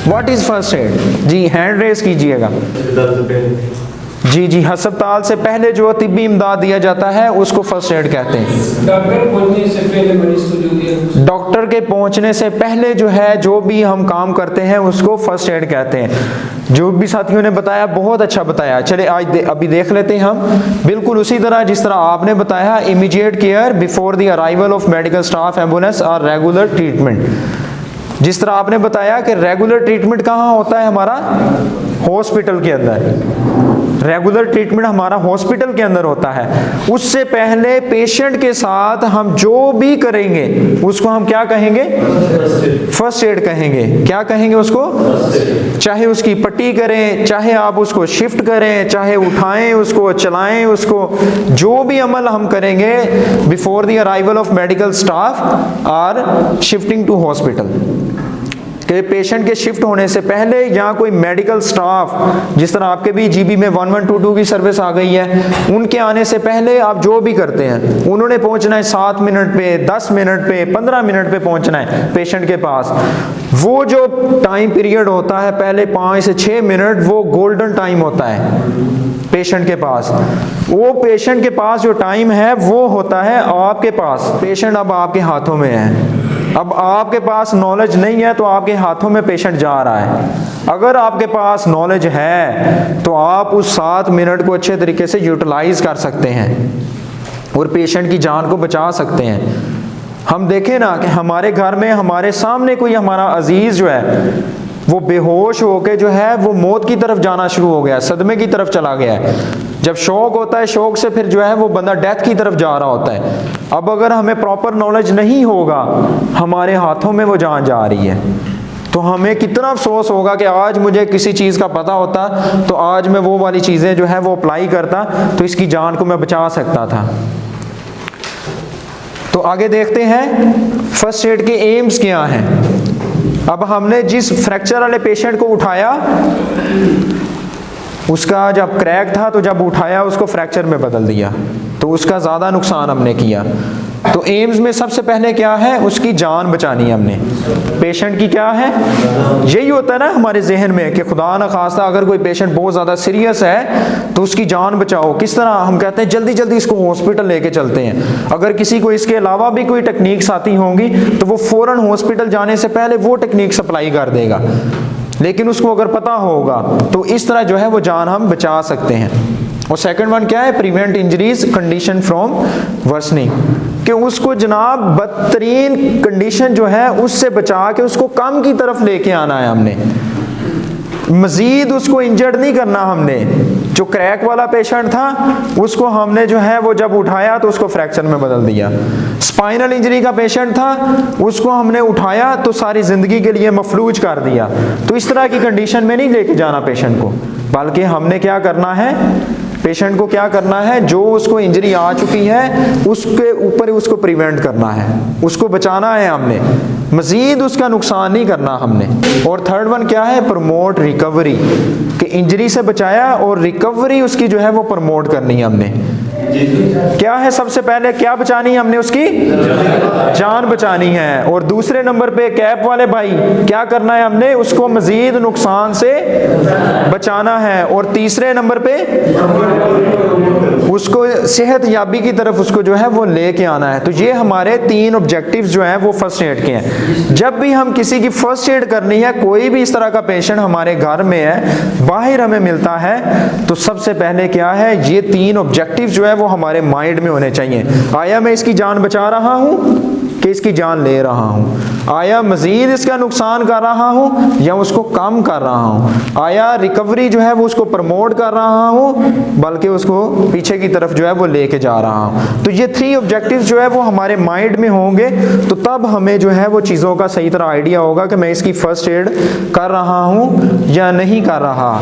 What is first aid? जी hand raise कीजिएगा। जी अस्पताल से पहले जो तिब्बी इमदाद दिया जाता है उसको फर्स्ट एड कहते हैं। डॉक्टर के पहुंचने से पहले जो है जो भी हम काम करते हैं उसको फर्स्ट एड कहते हैं। जो भी साथियों ने बताया बहुत अच्छा बताया। चले आज अभी देख लेते हैं हम, बिल्कुल उसी तरह जिस तरह आपने बताया, immediate care before the arrival of medical staff, ambulance और रेगुलर ट्रीटमेंट। जिस तरह आपने बताया कि रेगुलर ट्रीटमेंट कहाँ होता है हमारा, हॉस्पिटल के अंदर। रेगुलर ट्रीटमेंट हमारा हॉस्पिटल के अंदर होता है। उससे पहले पेशेंट के साथ हम जो भी करेंगे उसको हम क्या कहेंगे, फर्स्ट एड कहेंगे। क्या कहेंगे उसको? चाहे उसकी पट्टी करें, चाहे आप उसको शिफ्ट करें, चाहे उठाएं उसको, चलाएं उसको, जो भी अमल हम करेंगे before the arrival of medical staff और शिफ्टिंग टू हॉस्पिटल, कि पेशेंट के शिफ्ट होने से पहले या कोई मेडिकल स्टाफ, जिस तरह आपके भी जीबी में 1122 की सर्विस आ गई है, उनके आने से पहले आप जो भी करते हैं, उन्होंने पहुंचना है 7 मिनट पे, 10 मिनट पे, 15 मिनट पे पहुंचना है पेशेंट के पास। वो जो टाइम पीरियड होता है पहले 5 से 6 मिनट, वो गोल्डन टाइम होता है पेशेंट के पास। वो पेशेंट के पास जो टाइम है वो होता है आपके पास। पेशेंट अब आपके हाथों में है। अब आपके पास नॉलेज नहीं है तो आपके हाथों में पेशेंट जा रहा है। अगर आपके पास नॉलेज है तो आप उस 7 मिनट को अच्छे तरीके से यूटिलाइज कर सकते हैं और पेशेंट की जान को बचा सकते हैं। हम देखें ना कि हमारे घर में हमारे सामने कोई हमारा अजीज जो है वो बेहोश होके जो है वो मौत की तरफ जाना शुरू हो गया, सदमे की तरफ चला गया है। जब शौक होता है, शौक से फिर जो है वो बंदा डेथ की तरफ जा रहा होता है। अब अगर हमें प्रॉपर नॉलेज नहीं होगा, हमारे हाथों में वो जान जा रही है, तो हमें कितना अफसोस होगा कि आज मुझे किसी चीज़ का पता होता तो आज मैं वो वाली चीज़ें जो है वो अप्लाई करता तो इसकी जान को मैं बचा सकता था। तो आगे देखते हैं फर्स्ट एड के एम्स क्या हैं। अब हमने जिस फ्रैक्चर वाले पेशेंट को उठाया, उसका जब क्रैक था तो जब उठाया उसको फ्रैक्चर में बदल दिया, तो उसका ज़्यादा नुकसान हमने किया। तो एम्स में सबसे पहले क्या है, उसकी जान बचानी है हमने। पेशेंट की क्या है, यही होता है ना हमारे जहन में कि खुदा न खास्ता अगर कोई पेशेंट बहुत ज़्यादा सीरियस है तो उसकी जान बचाओ। किस तरह हम कहते हैं जल्दी जल्दी इसको हॉस्पिटल लेके चलते हैं। अगर किसी को इसके अलावा भी कोई टेक्निक्स आती होंगी तो वो फ़ौरन हॉस्पिटल जाने से पहले वो टेक्निक सप्लाई कर देगा, लेकिन उसको अगर पता होगा तो इस तरह जो है वो जान हम बचा सकते हैं। और सेकंड वन क्या है, prevent injuries condition from worsening, कि उसको जनाब बदतरीन कंडीशन जो है उससे बचा के उसको कम की तरफ लेके आना है हमने, मजीद उसको इंजर्ड नहीं करना हमने। जो क्रैक वाला पेशेंट था उसको हमने जो है वो जब उठाया तो उसको फ्रैक्चर में बदल दिया। स्पाइनल इंजरी का पेशेंट था, उसको हमने उठाया तो सारी जिंदगी के लिए मफलूज कर दिया। तो इस तरह की कंडीशन में नहीं लेके जाना पेशेंट को, बल्कि हमने क्या करना है, पेशेंट को क्या करना है, जो उसको इंजरी आ चुकी है उसके ऊपर उसको प्रिवेंट करना है, उसको बचाना है हमने, मजीद उसका नुकसान नहीं करना हमने। और थर्ड वन क्या है, प्रमोट रिकवरी, कि इंजरी से बचाया और रिकवरी उसकी जो है वो प्रमोट करनी है हमने। क्या है, सबसे पहले क्या बचानी है हमने, उसकी जान बचानी है। और दूसरे नंबर पे कैप वाले भाई क्या करना है हमने, उसको मजीद नुकसान से बचाना है। और तीसरे नंबर पे उसको सेहत याबी की तरफ उसको जो है वो लेके आना है। तो ये हमारे 3 ऑब्जेक्टिव्स जो हैं वो फर्स्ट एड के हैं। जब भी हम किसी की फर्स्ट एड करनी है, कोई भी इस तरह का पेशेंट हमारे घर में है, बाहर हमें मिलता है, तो सबसे पहले क्या है, ये 3 ऑब्जेक्टिव जो है वो हमारे माइंड में होने चाहिए। आया मैं इसकी जान बचा रहा हूं कि इसकी जान ले रहा हूं, आया मजीद इसका नुकसान कर रहा हूं या उसको कम कर रहा हूं, आया रिकवरी जो है वो उसको प्रमोट कर रहा हूं बल्कि उसको पीछे की तरफ जो है वो लेके जा रहा हूं। तो ये 3 ऑब्जेक्टिव्स जो है वो हमारे माइंड में होंगे, तो तब हमें जो है वो चीज़ों का सही तरह आइडिया होगा कि मैं इसकी फर्स्ट एड कर रहा हूं या नहीं कर रहा।